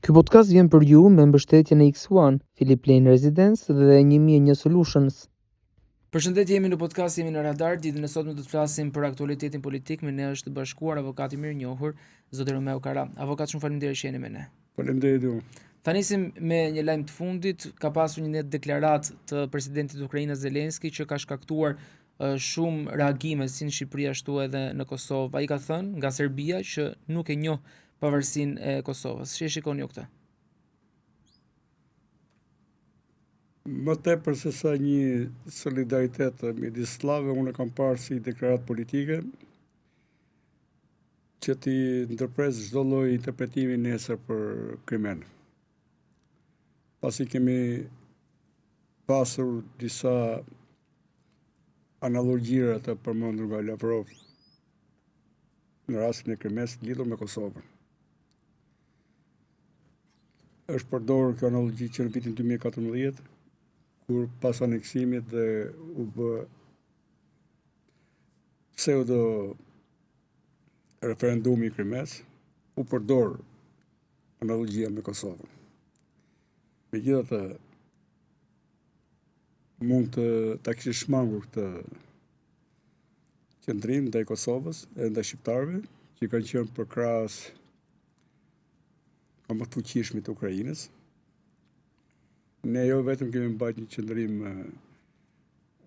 Ky podcast vjen për ju me mbështetjen e X1, Philip Lane Residence dhe 1001 Solutions. Përshëndetje, jemi në podcast, jemi në Radar. Ditën e sotme do të flasim për aktualitetin politik. Me ne është bashkuar avokati mirënjohur, zoti Romeo Kara. Avokat, shumë faleminderit që jeni me ne. Faleminderit ju. Ta nisim me një lajm të fundit. Ka pasur një deklaratë të presidentit të Ukrainës Zelenski që ka shkaktuar shumë reagime si në Shqipëri ashtu edhe në Kosovë. Ai ka thënë nga Serbia që nuk e njoh pavarësinë e Kosovës. Si e shikoni ju këtë? Më tepër se sa një solidaritet midis sllave, unë kam parë si deklaratë politike që ti ndërpres çdo lloj interpretimi nesër për krimen. Pasi kemi pasur disa analogjira të përmendur nga Lavrov në rastin e Krimes lidhur me Kosovën. Është përdorur kjo analogji që në vitin 2014, kur pas aneksimit dhe u bë pseudo referendumi i Krimes, u përdor analogjia me Kosovën. Megjithatë, mund të ta kishte shmangur këtë qëndrim ndaj Kosovës e ndaj shqiptarëve, që kanë qenë përkrahas më të fuqishmit të Ukrainës. Ne jo vetëm kemi mbajtur një qëndrim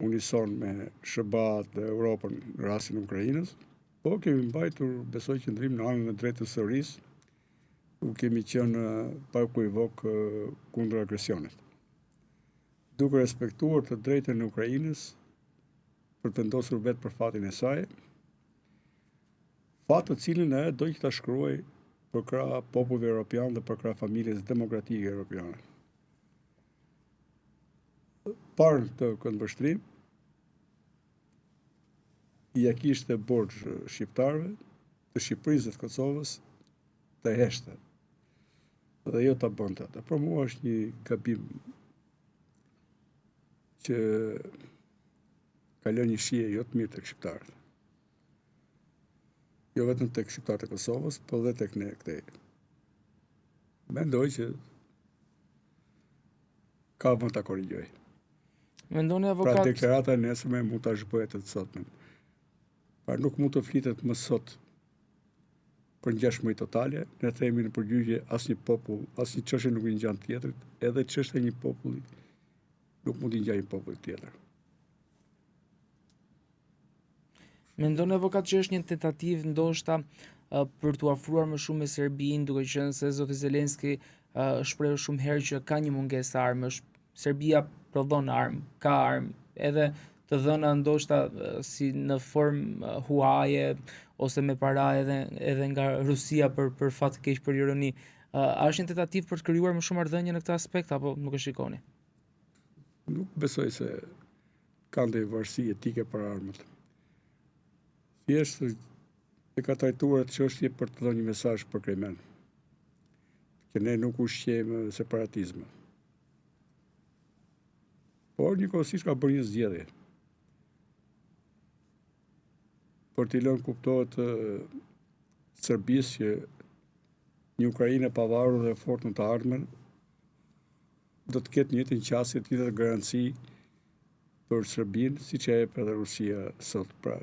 unison me SBA-t dhe Europën në rastin e Ukrainës, po kemi mbajtur, besoj, qëndrim në anën e drejtë të sërisë, ku kemi qenë pa ekuivok kundër agresionit, duke respektuar të drejtën e Ukrainës për të vendosur vetë për fatin e saj, fat të cilin e do që ta shkruaj për krah popullit evropian dhe për krah familjes demokratike evropiane. Parë të këndvështrim, ja kishte borxh shqiptarëve, të Shqipërisë dhe të Kosovës, të heshte, dhe jo ta bënte ata. Për mua është një gabim që ka lënë një shije jo të mirë tek shqiptarët. Jo vetëm tek shqiptarët e Kosovës, por edhe tek ne këtej. Mendoj që ka vend ta korrigjoj. Mendoni, avokat? Pra deklarata e nesërme mund ta zhbëhet të sotmen. Pra nuk mund të flitet më sot për ngjashmëri totale, ne themi në përgjigje asnjë popull, asnjë çështje nuk i ngjan tjetrit, edhe çështja e një populli nuk mund t'i ngjajë një popull tjetër. Mendoni, avokat, që është një tentativë ndoshta për t'u afruar më shumë me Serbinë, duke qenë se zoti Zelenski shpreh shumë herë që ka një mungesë armësh. Serbia prodhon armë, ka armë, edhe të dhëna ndoshta si në formë huaje ose me para edhe nga Rusia për fat të keq, për ironi. A është një tentativë për të krijuar më shumë ardhënie në këtë aspekt, apo nuk e shikoni? Nuk besoj se ka ndonjë varësi etike për armët. Thjesht e ka trajtuar atë çështje për të dhënë një mesazh për krimen, që ne nuk ushqejmë separatizëm. Por njëkohësisht ka bërë një zgjedhje për t'i lënë kuptohet Serbisë që një Ukrainë e pavarur dhe fort në të ardhmen do të ketë njëjtën qasje, të njëjtën garanci për Serbinë, siç e jep edhe Rusia sot. Pra,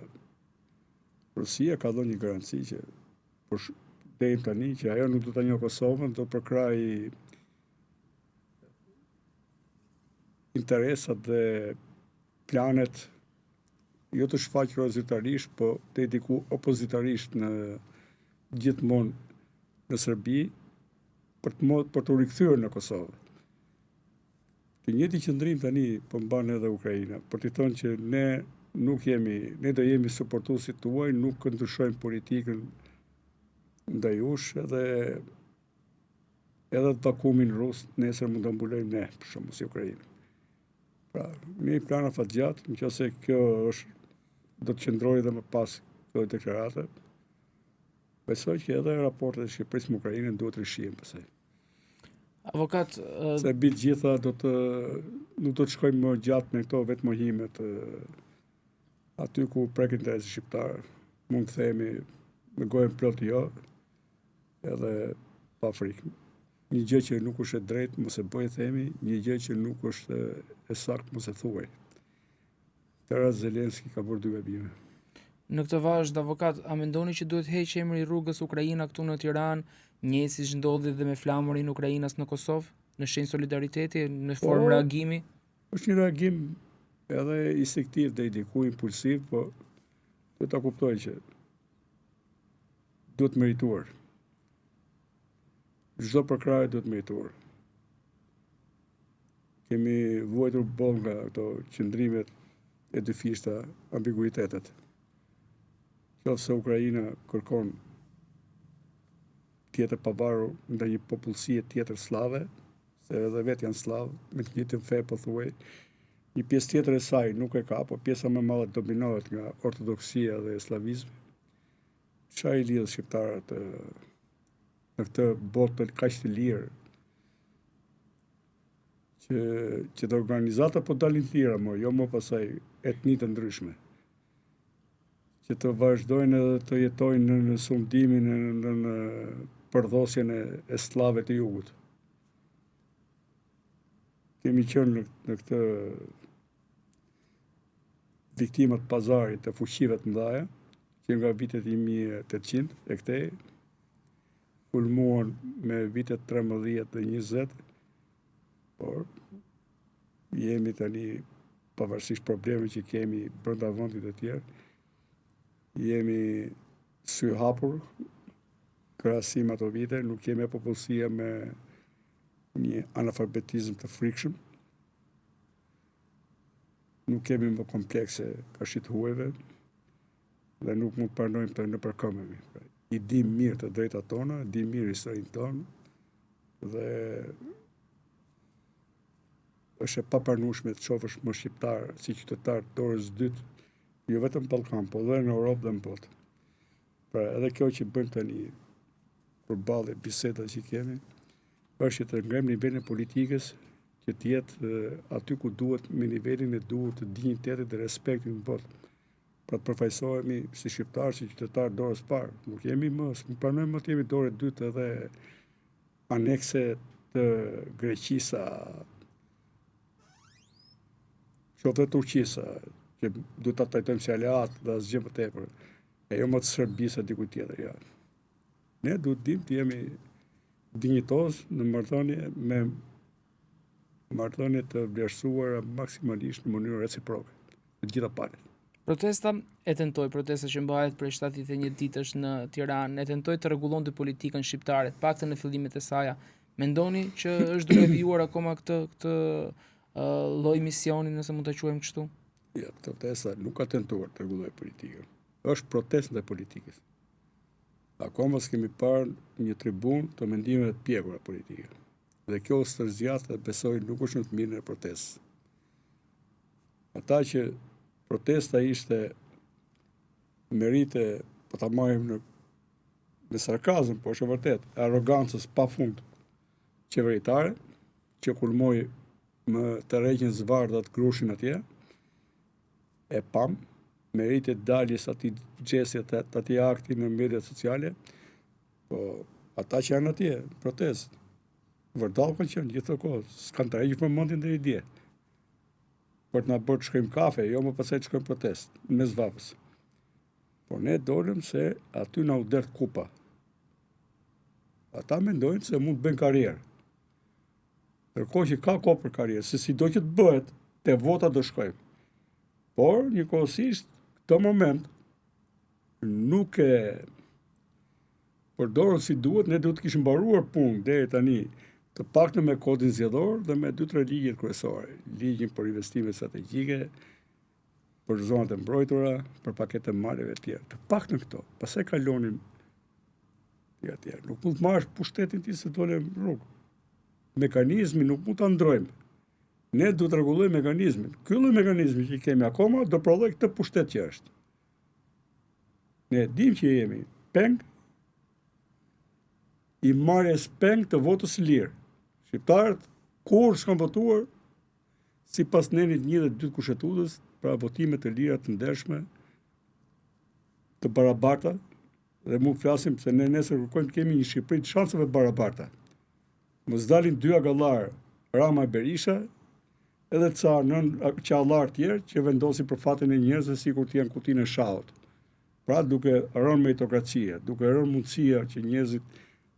Rusia ka dhënë një garanci që deri tani që ajo nuk do ta njohë Kosovën, do përkrahë interesat dhe planet jo të shfaqura zyrtarisht, po të diku opozitarisht në gjithmonë në Serbi për të rikthyer në Kosovë. Të njëjtin qëndrim tani po mban edhe Ukraina, për të thënë që ne do jemi suportuesit tuaj, nuk ndryshojmë politikën ndaj jush, edhe të vakumin rus nesër mund ta mbulojmë ne, për shembull, si Ukrainë. Pra, një plan afatgjatë, nëse kjo do të qëndrojë edhe më pas këto deklarate, besoj që edhe raportet e Shqipërisë me Ukrainën duhet rishihen pastaj. Avokat, se mbi të gjitha nuk do të shkojmë më gjatë me këto vetë mohimet aty ku prek interesi shqiptar. Mund të themi me gojën plot jo, edhe pa frikë. një gjë që nuk është e drejtë, mos e bëj themi, një gjë që nuk është e saktë, mos e thuaj. Tëra Zelenski ka bërë dy gabime. Në këtë vazhd, avokat, a mendoni që duhet heqë emri rrugës Ukraina këtu në Tiranë, njëjtë siç ndodhi dhe me flamurin Ukrainas në Kosovë, në shenjë solidariteti, në formë reagimi? Është një reagim edhe instinktiv dhe i diku impulsiv, po duhet ta kuptoj që duhet merituar. Çdo përkrahje duhet merituar. Kemi vuajtur boll nga ato qëndrimet e dyfishta, ambiguitetet. Qofse Ukraina kërkon tjetër pavarur nga një popullsie tjetër slave, se edhe vetë janë slavë, me të njëjtën fe po thuaj, një pjesë tjetër e saj nuk e ka, po pjesa më e madhe dominohet nga ortodoksia dhe slavizmi. Çfarë i lidh shqiptarët në këtë botë kaq të lirë, që të organizata po dalin të lira, jo më pasaj etni të ndryshme, që të vazhdojnë edhe të jetojnë në sundimin, në përdhosjen e sllave të jugut. Kemi qenë në këtë viktimat pazarit të fuqive të mëdha, që nga vitet 1800 e këtej, kulmuan me vitet 13 dhe 20, por jemi tani, pavarësisht problemeve që kemi brenda vendit të tjerë, jemi sy hapur krahasim ato vite, nuk kemi popullsia me një analfabetizëm të frikshëm, nuk kemi më komplekse ka shithuajve dhe nuk mund të pranojmë të nëpërkohemi. I dim mirë të drejtat tona, dim mirë historinë tonë dhe është e papranueshme të qofësh më shqiptar si qytetar dorës dytë, jo vetëm në Ballkan, po edhe në Europë dhe në botë. Pra edhe kjo që bëjmë tani përballje bisedat që kemi, është të ngrem nivelin e politikës që të jetë aty ku duhet me nivelin e duhet të dinjitetit dhe respektit në botë. Pra të përfaqësohemi si shqiptar, si qytetar dorës parë. Nuk pranojmë më të jemi dorë dytë edhe anekse të Greqisa, qoftë Turqisa, që duhet ta trajtojmë si aleat dhe asgjë më tepër, e jo më të Serbisë diku tjetër. Ja. Ne duhet dim të jemi dinjitoz në marrëdhënie të vlerësuara maksimalisht në mënyrë reciproke, të gjitha palët. Protesta që mbahet për 71 ditësh në Tiranë, e tentoi të rregullonte politikën shqiptare, paktën në fillimet e saj. Mendoni që është duke vijuar akoma këtë lloj misioni, nëse mund ta quajmë kështu? Ja, protesta nuk ka tentuar të rregullojë politikën. Është protestë ndaj politikës. Akoma s'kemi parë një tribunë të mendimeve të pjekura politike. Dhe kjo stërzjat dhe besoj nuk është në të mirën e protestës. Ata që protesta ishte merite, po ta marrim me sarkazëm, po është e vërtet, arrogancës pafund qeveritare, që kulmoi më të rreqin zvardat grushin atje, e pam, merite daljes atij gjestit të atij akti në mediat sociale, po ata që janë atje, protest, vërdall kanë qenë gjithë kohë, s'kan të hequr mendjen deri dje. Për të na bërë të shkojmë kafe, jo më pasaj të shkojmë protest, në mes vapës. Por ne dolëm se aty na u derdh kupa. Ata mendojnë se mund të bëjnë karrierë. Ndërkohë që ka kohë për karrierë, se sido që të bëhet, te vota do shkojmë. Por, njëkohësisht, këtë moment, nuk e përdorën si duhet, ne duhet të kishim mbaruar punë deri tani, të paktën me kodin zgjedhor dhe me 2-3 ligjet kryesore. Ligjin për investime strategjike, për zonat e mbrojtura, për paketet e maleve të tjera. Të paktën këto, pastaj kalonin tjetër. Nuk mund të marrësh pushtetin ti se dole në rrugë. Mekanizmi nuk mund ta ndrojmë. Ne duhet të rregullojmë mekanizmin. Ky lloj mekanizmi që kemi akoma do prodhoj këtë pushtet që është. Ne dim që jemi peng i marrjes peng të votës së lirë. Shqiptarët kur s'kan votuar sipas nenit 1 dhe 2 kushtetues, pra votime të lira të ndershme, të barabarta, dhe mund flasim se ne nesër kërkojmë të kemi një Shqipëri të shanseve barabarta. mos dalin dy agallar, Rama e Berisha, edhe ca nën qallar tjerë që vendosin për fatin e njerëzve sikur të janë kutinë e shahut. Pra duke rënë meritokracia, duke rënë mundësia që njerëzit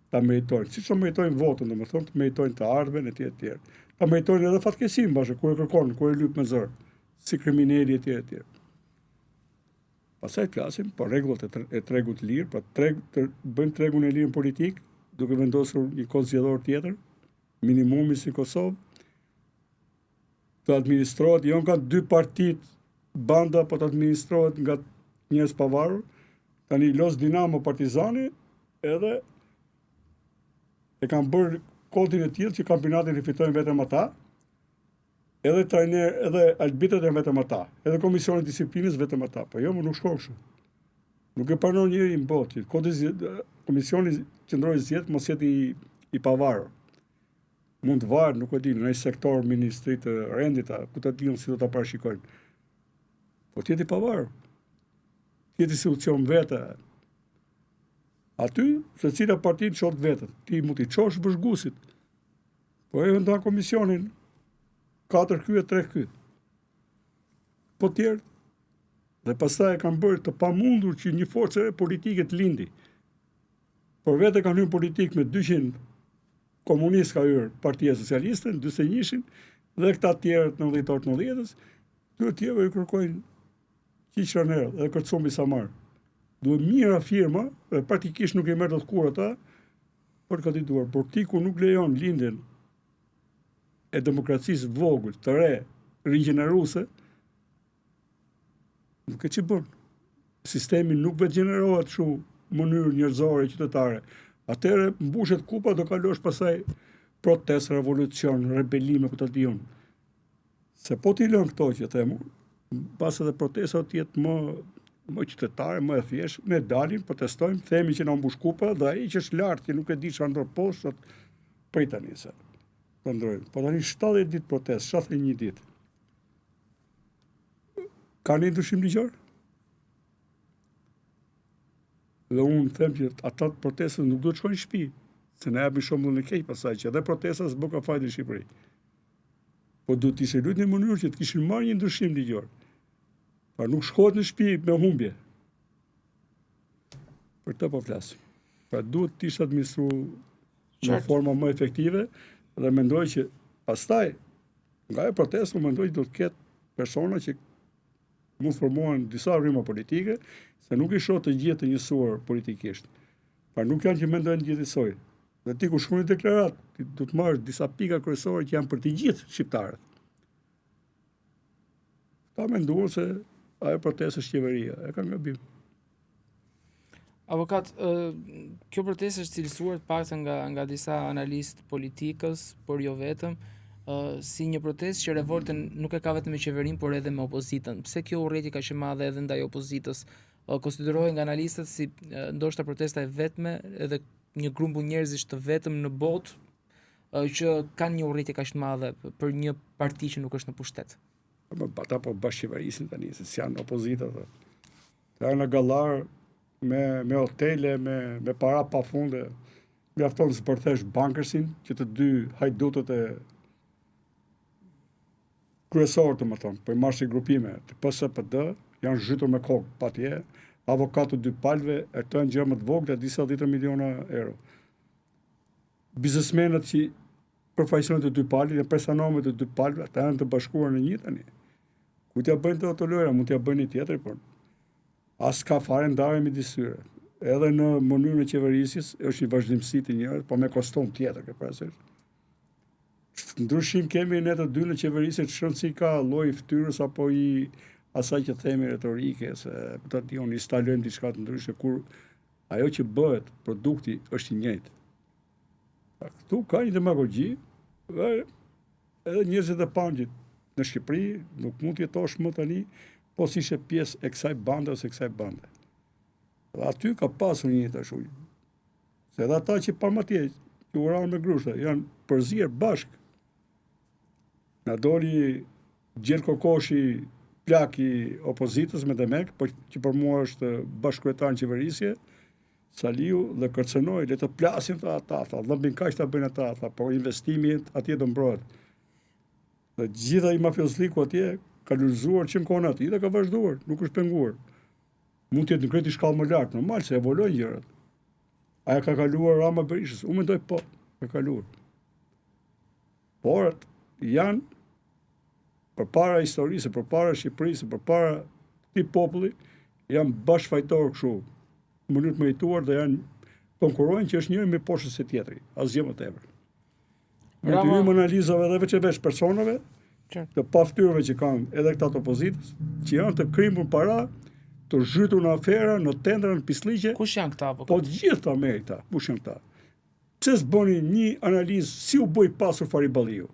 ta meritojnë, siç meritojnë votën, domethënë të meritojnë të ardhmen e tjerë. Ta meritojnë edhe fatkeqësinë bashkë kur e kërkon, kur e lyp me zor, si kriminali e tjerë. Pastaj flasim për rregullat e tregut lirë, pra bëjmë tregun e lirë politik, duke vendosur një kod zgjedhor tjetër, minimumi si Kosovë, të administrohet jo nga dy partit banda, po të administrohet nga njerëz pavarur. Tani Los Dinamo Partizani edhe e kanë bërë kodin e tillë që kampionatin e fitojnë vetëm ata, edhe trajner, edhe arbitrat janë vetëm ata, edhe komisioni i disiplinës vetëm ata, po jo, më nuk shkon kështu. Nuk e pranon njëri në botë. Komisioni qendror zgjedh mos jetë i pavarur. Mund të varet, nuk e di, në një sektor ministrit të rendit, ku ta diun si do ta parashikojnë. Po ti je i pavarur. Ti je institucion vetë. Aty, secila parti çon vetën. Ti mund t'i çosh bashkëgusit. Po e ndan komisionin 4 kyë, 3 kyë. Po tjerë. Dhe pastaj e kanë bërë të pamundur që një forcë politike të lindi. Por vetë kanë hyrë politik me 200 komunistë ka hyrë Partia Socialiste, 41-shin, dhe këta tjerë të 90-90-s, të tjerë i kërkojnë qiqranerë dhe kërcumbi sa marë. Duhet mira firma, dhe praktikisht nuk e merr dot kur ata, për kandidatuar. Por ti kur nuk lejon lindjen e demokracisë vogël, të re, rigjeneruese, nuk e që bën. Sistemi nuk vetë gjenerohet kështu mënyrë njerëzore, qytetare. Atëherë mbushet kupa, do kalosh pasaj protest, revolucion, rebelime, ku ta diun. Se po t'i lën këto që themu, pas edhe protestat jetë më qytetare, më e thjeshtë, ne dalim, protestojmë, themi që na mbush kupa, dhe ai që është lart, që nuk e di çfarë ndor poshtë, prit tani se. Po ndrojmë. Po tani 70 ditë protest, 71 ditë. Ka një ndryshim ligjor? Dhe unë them që ata të protestës nuk do të shkojnë në shtëpi, se ne japim shembull në keq pasaj që edhe protesta s'bë ka fajtë në Shqipëri. Po duhet të ishte luajtur në mënyrë që të kishin marrë një ndryshim ligjor. Pa nuk shkohet në shtëpi me humbje. Për të po flas. Pra duhet të ishte administruar në forma më efektive dhe mendoj që pastaj nga e protesta mendoj që do të ketë persona që mund formohen disa rrymë politike, se nuk i shoh të gjithë të njësuar politikisht. Pra nuk janë që mendojnë gjithësoj. Dhe ti kur shkruan deklarat, ti do të marrësh disa pika kryesore që janë për të gjithë shqiptarët. Ta menduar se ajo protestë është qeveria, e ka gabim. Avokat, kjo protestë është cilësuar të paktën nga disa analistë politikës, por jo vetëm, si një protestë që revoltën nuk e ka vetëm me qeverinë, por edhe me opozitën. Pse kjo urrëti ka qenë madhe edhe ndaj opozitës? Konsiderohen nga analistët si ndoshta protesta e vetme edhe një grumbull njerëzish të vetëm në botë që kanë një urrëti kaq të madhe për një parti që nuk është në pushtet. Ata po bashkëqeverisin tani, se janë opozita. Janë në gallar me hotele, me para pafunde. Mjafton të përthesh bankersin që të dy hajdutët e kryesorë të më thonë, për i marrë si grupime të PSD, janë zhytur me kokë, patje, avokatë dy palve, e të janë gjë më të vogla, disa 10 miliona euro. Biznesmenët që përfaqësojnë të dy palve, dhe personomet të dy palve, ata janë të bashkuar në një tani. Ku t'ja bëjnë të lojra, mund t'ja bëjnë një tjetër, por as ka fare ndarje midis tyre. Edhe në mënyrën e qeverisjes, është një vazhdimsi të njërë, po me kostum tjetër, ke parasysh. Ndryshim kemi ne të dy në qeverisje të shënë si ka lloj fytyrës apo i asaj që themi retorike, se ta diun instalojmë diçka të ndryshe kur ajo që bëhet, produkti është i njëjtë. Këtu ka një demagogji, dhe edhe njerëzit e pandit në Shqipëri nuk mund të jetosh më tani, po si ishe pjesë e kësaj bande ose kësaj bande. Dhe aty ka pasur një të shuj. Se edhe ata që parmatje, që uranë me grushta, janë përzirë bashkë. Na doli Gjergj Kokoshi, plak i opozitës me Demek, po që për mua është bashkëkryetar në qeverisje, Saliu dhe kërcënoi, le të plasin ata, dhëmbin kaq ta bëjnë ata, po investimi atje do mbrohet. Dhe gjitha i mafiozliku atje ka lulëzuar që në kohën aty dhe ka vazhduar, nuk është penguar. Mund të jetë në kreti shkallë më lartë, normal se evoluojnë gjërat. Aja ka kaluar Rama Berishës, unë mendoj po, ka kaluar. Por janë përpara historisë, përpara Shqipërisë, përpara këtij populli, janë bashkëfajtorë kështu, në mënyrë të merituar dhe janë konkurrojnë që është njëri më poshtë se tjetri, asgjë më tepër. Në të hyjmë analizave dhe veç personave, të paftyrëve që kanë edhe këta të opozitës, që janë të krimur para, të zhytur në afera, në tendra, në pisliqe. Kush janë këta? Po të gjithë ta merr këta, kush janë këta? Pse s'bëni një analizë si u bë i pasur Fariballiu?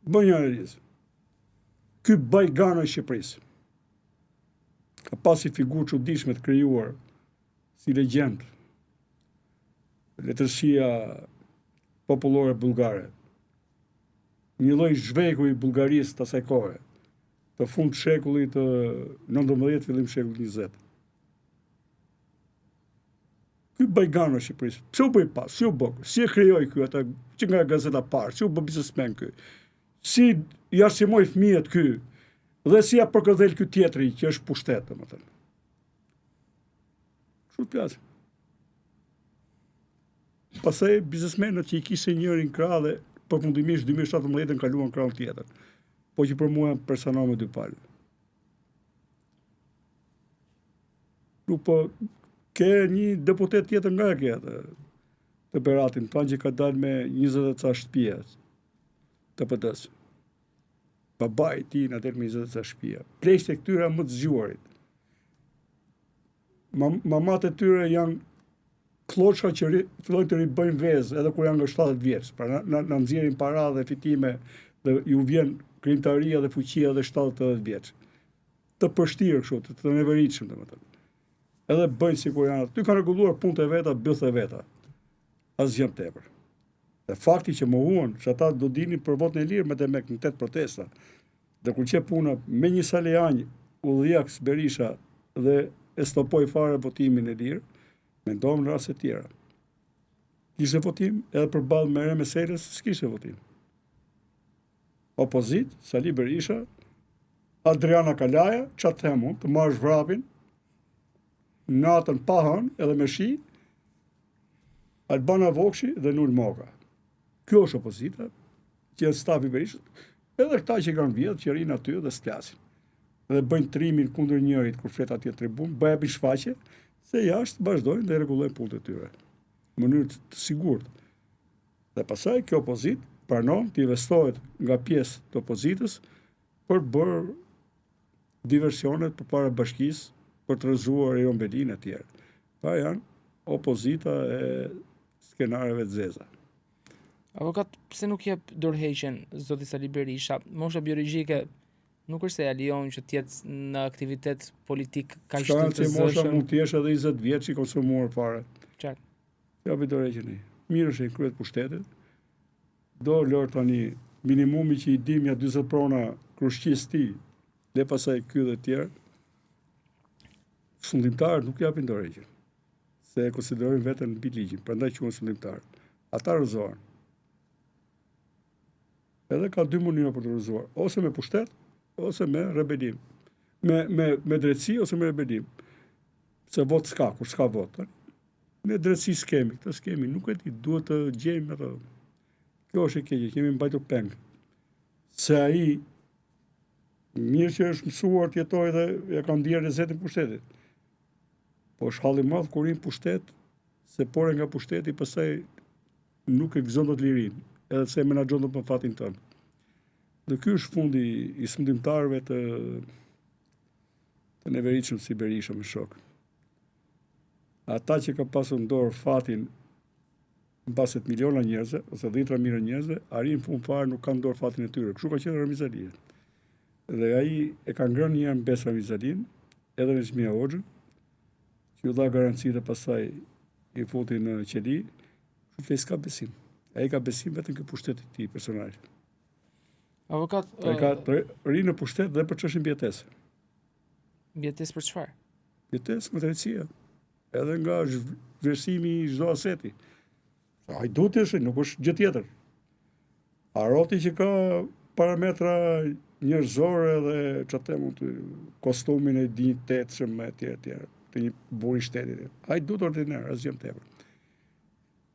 Bëni një analizë. Ky Bajgano i Shqipërisë ka pasi figurë çuditshme të krijuar si legjend. Letërsia popullore bullgare. Një lloj zhveku i Bullgarisë të asaj kohe, të fund shekullit të 19, fillim shekullit 20. Ky Bajgano i Shqipërisë, pse u bë pas, si u bë, si e krijoi ky ata që nga gazeta parë, si u bë biznesmen ky, si i arsimoi fëmijët ky, dhe si ja përkëdhel ky tjetri që është pushtet, domethënë. Kështu plas. Pastaj biznesmenët që i kishin njërin krah dhe përfundimisht 2017 kaluan krahun tjetër. Po që për mua personal me dy palë. Nuk po ke një deputet tjetër nga e ke të Beratin, plan që ka dalë me 20 ca shtëpia të PD-s. Babai i tij na del me 20 ca shtëpia. Pleqt e këtyre më të zgjuarit. Mamat e tyre janë kloçka që fillojnë të ribëjnë vezë edhe kur janë nga 70 vjeç. Pra na nxjerrin para dhe fitime dhe ju vjen krijimtaria dhe fuqia dhe 70 vjeç. Të përshtirë kështu, të neveritshëm domethënë. Edhe bëjnë sikur janë aty kanë rregulluar punët e veta, byllët e veta. Asgjë tepër. Dhe fakti që mohuan që ata do dinin për votën e lirë me demek në 8 protesta. Dhe kur që puna me një saleanj udhëjaks Berisha dhe e stopoi fare votimin e lirë, mendojmë në raste tjera. Kishte votim edhe përballë me Meselës, s'kishte votim. Opozit, Sali Berisha, Adriana Kalaja, çfarë them unë, të marrësh vrapin, natën pa hënë edhe me shi, Albana Vokshi dhe Nul Moka. Kjo është opozita, që është stafi Berishës, edhe këta që kanë vjetë, që rinë aty dhe s'flasin. Dhe bëjnë trimin kundër njërit kur flet atje tribun, bëjnë shfaqje, se jashtë vazhdojnë dhe rregullojnë punët e tyre. Në mënyrë të sigurt. Dhe pasaj kjo opozit pranon të investohet nga pjesë të opozitës për bërë diversionet përpara bashkisë, për të rrëzuar Ion Belin e tjerë. Pa janë opozita e skenareve të zeza. Avokat, pse nuk jep dorëheqjen zoti Sali Berisha? Mosha biologjike nuk është se ja lejon që të jetë në aktivitet politik kaq të zëshëm. Mosha mund të jesh edhe 20 vjeç i konsumuar fare. Qartë. Japi dorëheqjen ai. Mirë është i kryet pushtetit. Do lër tani minimumi që i dim ja 40 prona krushqis ti, dhe pasaj ky dhe tjerë. Sundimtarët nuk japin dorëheqjen. Se e konsiderojnë veten mbi ligjin, prandaj quhen sundimtarë. Ata rrëzohen. Edhe ka dy mënyra për të rrëzuar, ose me pushtet, ose me rebelim. Me drejtësi ose me rebelim. Se vot s'ka, kur s'ka vot. Ne drejtësi s'kemi, këtë s'kemi, nuk e di, duhet të gjejmë ato. Kjo është e keqe, kemi mbajtur peng. Se ai mirë që është mësuar të jetojë dhe ja ka ndier lezetin pushtetit. Po është halli madh kur rin pushtet, se pore nga pushteti pastaj nuk e gëzon dot lirin, edhe se menaxhon dot me fatin tënd. Dhe ky është fundi i sundimtarëve të neveritshëm si Berisha me shok. Ata që ka pasur në dorë fatin mbas 8 miliona njerëzve, ose 10 mijë njerëzve, arrin fund fare nuk kanë dorë fatin e tyre. Kështu ka qenë Ramiz Ali. Dhe ai e ka ngrënë një herë mbes Ramiz Alin, edhe në Xhmia Hoxhën, që u dha garanci dhe pastaj i futi në qeli, kështu s'ka besim. Ai ka besim vetëm ky pushtet i tij personal. Avokat, ka rinë në pushtet dhe për çështën mbijetese. Mbijetesë për çfarë? Mbijetesë me drejtësia. edhe nga zhvlerësimi i çdo aseti. Hajduti është, nuk është gjë tjetër. Aroti që ka parametra njerëzore dhe që temu të kostumin e dinjitetshëm e tjerë, të një buri shtetit. Hajdut ordiner, asgjë më tepër.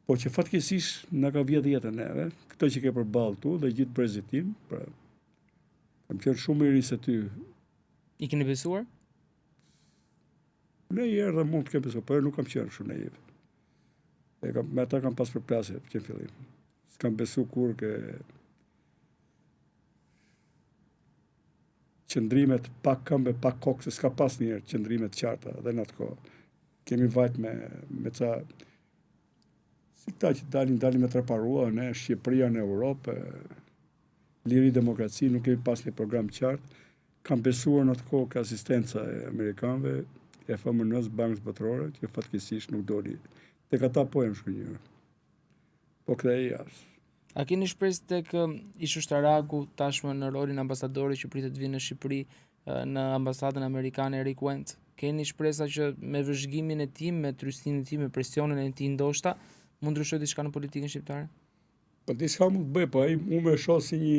Po që fatkeqësisht na ka vjedhë jetën neve, këto që ke përballë tu dhe gjithë brezit tim, pra kam qenë shumë i ri se ty. I keni besuar? Në herë dhe mund të kem besuar, por nuk kam qenë shumë naiv. Me ata kam pas përplasje që në fillim. S'kam besu kur ke qëndrimet pak këmbë, pak kokë, se s'ka pas njerë qëndrimet qarta dhe në atë kohë. Kemi vajt me ca si këta që dalin me treparua, ne Shqipëria në Europë, liri demokraci, nuk kemi pas një program qartë. Kam besuar në atë kohë ka asistenca e Amerikanëve, e FMN-s, Bankës Botërore, që fatkeqësisht nuk doli. Tek ata po e më shkënjërë. Po këta e jasë. A keni shpresë tek Ish Ushtaraku tashmë në rolin ambasadori që pritet vinë në Shqipëri në ambasadën amerikane Eric Wendt? Keni shpresa që me vëzhgimin e tij, me trystinë e tij, me presionin e tij ndoshta mund ndryshoj diçka në politikën shqiptare? Po diçka mund të bëj, po ai unë më shoh si një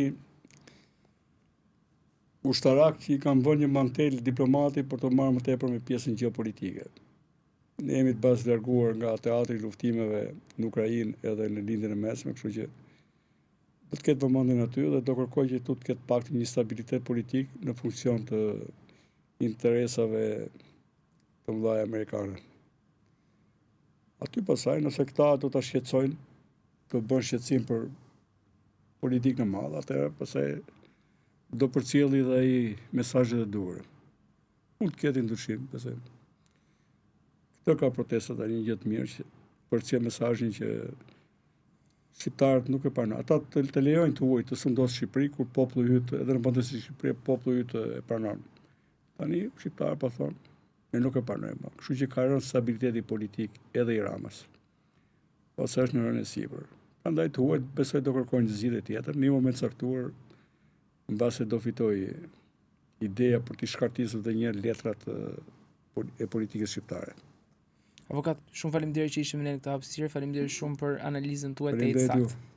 ushtarak që i kanë vënë një mantel diplomati për të marrë më tepër me pjesën gjeopolitike. Ne jemi të bazë larguar nga teatri i luftimeve në Ukrainë edhe në lindjen e mesme, kështu që do të ketë vëmendjen aty dhe do kërkoj që tu të ketë pak një stabilitet politik në funksion të interesave të mëdha amerikane. Aty pasaj, nëse këta do ta shqetësojnë, do bën shqetësim për politikën e madhe, atëherë pasaj do përcjelli dhe ai mesazhet e duhura. Mund të ketë ndryshim, pastaj. Këto ka protestat tani një gjë të mirë që përcjell mesazhin që shqiptarët nuk e pranojnë. Ata të lejojnë të ujë të sundos Shqipëri kur populli yt edhe në vendin si Shqipëri populli yt e pranon. Tani shqiptarët po thonë ne nuk e pranojmë. Kështu që ka rënë stabiliteti politik edhe i Ramës. Ose është në rënë e sipër. Prandaj të huajt besoj do kërkojnë zgjidhje tjetër në një moment caktuar mbase do fitoj ideja për të shkartisur edhe një herë letrat e politikës shqiptare. Avokat, shumë faleminderit që ishim në këtë hapësirë, faleminderit shumë për analizën tuaj të Faleminderit saktë. ju.